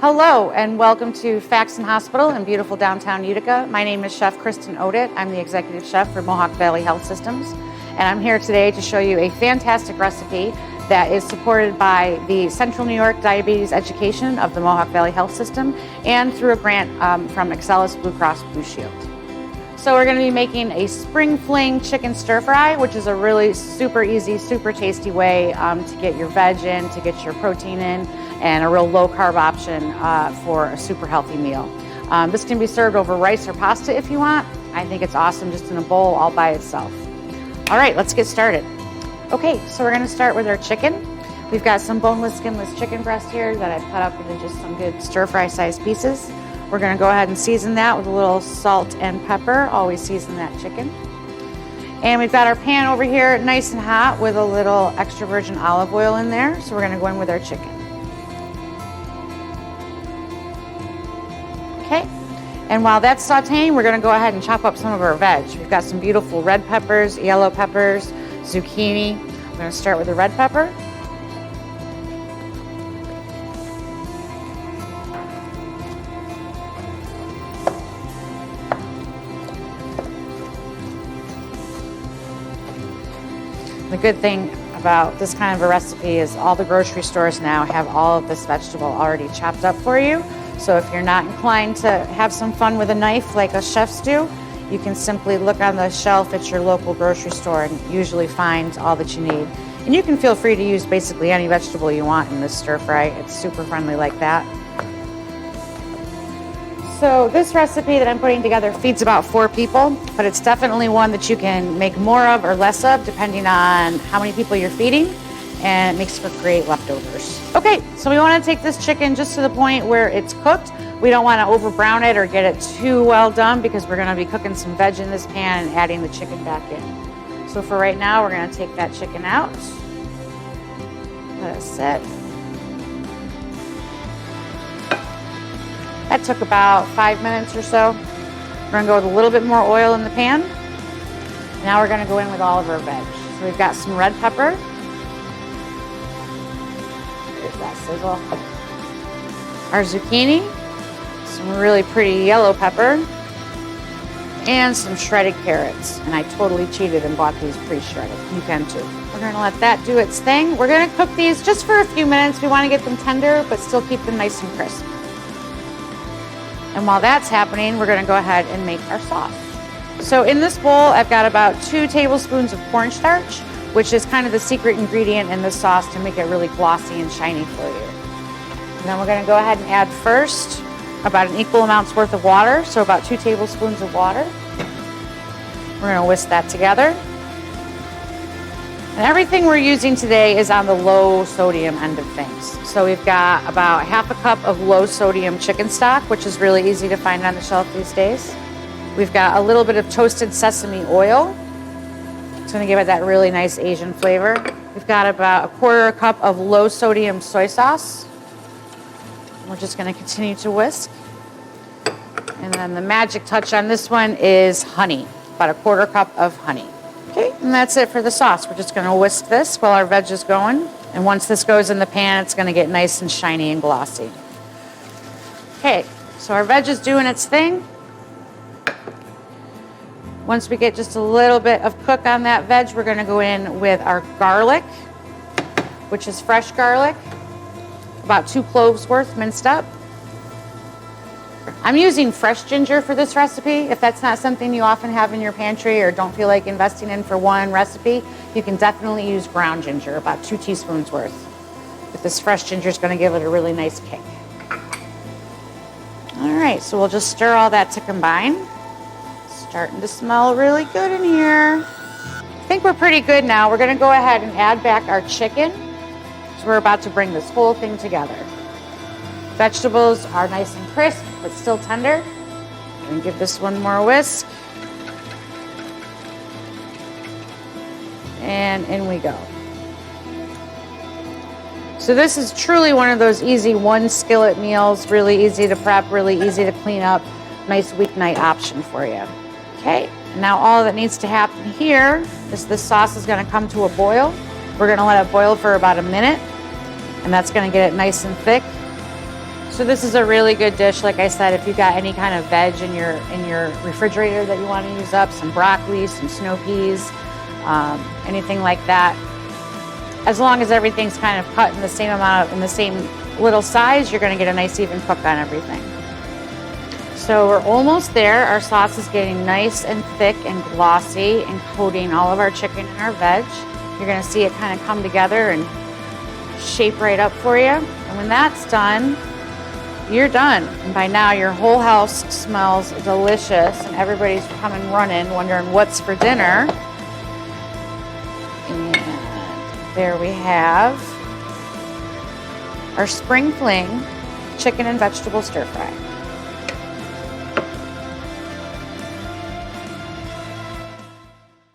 Hello and welcome to Faxon Hospital in beautiful downtown Utica. My name is Chef Kristen Odit. I'm the executive chef for Mohawk Valley Health Systems, and I'm here today to show you a fantastic recipe that is supported by the Central New York Diabetes Education of the Mohawk Valley Health System and through a grant from Excelis Blue Cross Blue Shield. So we're going to be making a spring fling chicken stir fry, which is a really super easy, super tasty way to get your veg in, to get your protein in, and a real low carb option for a super healthy meal. This can be served over rice or pasta if you want. I think it's awesome just in a bowl all by itself. All right, let's get started. Okay, so we're going to start with our chicken. We've got some boneless, skinless chicken breast here that I've cut up into just some good stir fry sized pieces. We're going to go ahead and season that with a little salt and pepper. Always season that chicken. And we've got our pan over here nice and hot with a little extra virgin olive oil in there. So we're going to go in with our chicken. Okay, and while that's sauteing, we're going to go ahead and chop up some of our veg. We've got some beautiful red peppers, yellow peppers, zucchini. I'm going to start with the red pepper. The good thing about this kind of a recipe is all the grocery stores now have all of this vegetable already chopped up for you. So if you're not inclined to have some fun with a knife like us chefs do, you can simply look on the shelf at your local grocery store and usually find all that you need. And you can feel free to use basically any vegetable you want in this stir fry. It's super friendly like that. So this recipe that I'm putting together feeds about 4 people, but it's definitely one that you can make more of or less of depending on how many people you're feeding, and it makes for great leftovers. Okay, so we want to take this chicken just to the point where it's cooked. We don't want to over brown it or get it too well done because we're going to be cooking some veg in this pan and adding the chicken back in. So for right now, we're going to take that chicken out. Let it sit. That took about 5 minutes or so. We're going to go with a little bit more oil in the pan. Now we're going to go in with all of our veg. So we've got some red pepper. There's that sizzle. Our zucchini, some really pretty yellow pepper, and some shredded carrots. And I totally cheated and bought these pre-shredded. You can too. We're going to let that do its thing. We're going to cook these just for a few minutes. We want to get them tender, but still keep them nice and crisp. And while that's happening, we're going to go ahead and make our sauce. So in this bowl, I've got about 2 tablespoons of cornstarch, which is kind of the secret ingredient in this sauce to make it really glossy and shiny for you. And then we're going to go ahead and add first about an equal amount's worth of water, so about 2 tablespoons of water. We're going to whisk that together. And everything we're using today is on the low sodium end of things. So we've got about ½ a cup of low sodium chicken stock, which is really easy to find on the shelf these days. We've got a little bit of toasted sesame oil. It's going to give it that really nice Asian flavor. We've got about ¼ cup of low sodium soy sauce. We're just going to continue to whisk. And then the magic touch on this one is honey, about ¼ cup of honey. Okay, and that's it for the sauce. We're just going to whisk this while our veg is going. And once this goes in the pan, it's going to get nice and shiny and glossy. Okay, so our veg is doing its thing. Once we get just a little bit of cook on that veg, we're going to go in with our garlic, which is fresh garlic, about 2 cloves worth minced up. I'm using fresh ginger for this recipe. If that's not something you often have in your pantry or don't feel like investing in for one recipe, you can definitely use ground ginger, about 2 teaspoons worth. But this fresh ginger is going to give it a really nice kick. All right, so we'll just stir all that to combine. Starting to smell really good in here. I think we're pretty good now. We're going to go ahead and add back our chicken. So we're about to bring this whole thing together. Vegetables are nice and crisp, but still tender. I'm going to give this one more whisk. And in we go. So this is truly one of those easy 1 skillet meals, really easy to prep, really easy to clean up, nice weeknight option for you. Okay, and now all that needs to happen here is this sauce is going to come to a boil. We're going to let it boil for about a minute, and that's going to get it nice and thick. So this is a really good dish. Like I said, if you got any kind of veg in your refrigerator that you want to use up, some broccoli, some snow peas, anything like that. As long as everything's kind of cut in the same amount, in the same little size, you're going to get a nice even cook on everything. So we're almost there. Our sauce is getting nice and thick and glossy and coating all of our chicken and our veg. You're going to see it kind of come together and shape right up for you. And when that's done, you're done. And by now your whole house smells delicious and everybody's coming running wondering what's for dinner. And there we have our spring fling chicken and vegetable stir fry.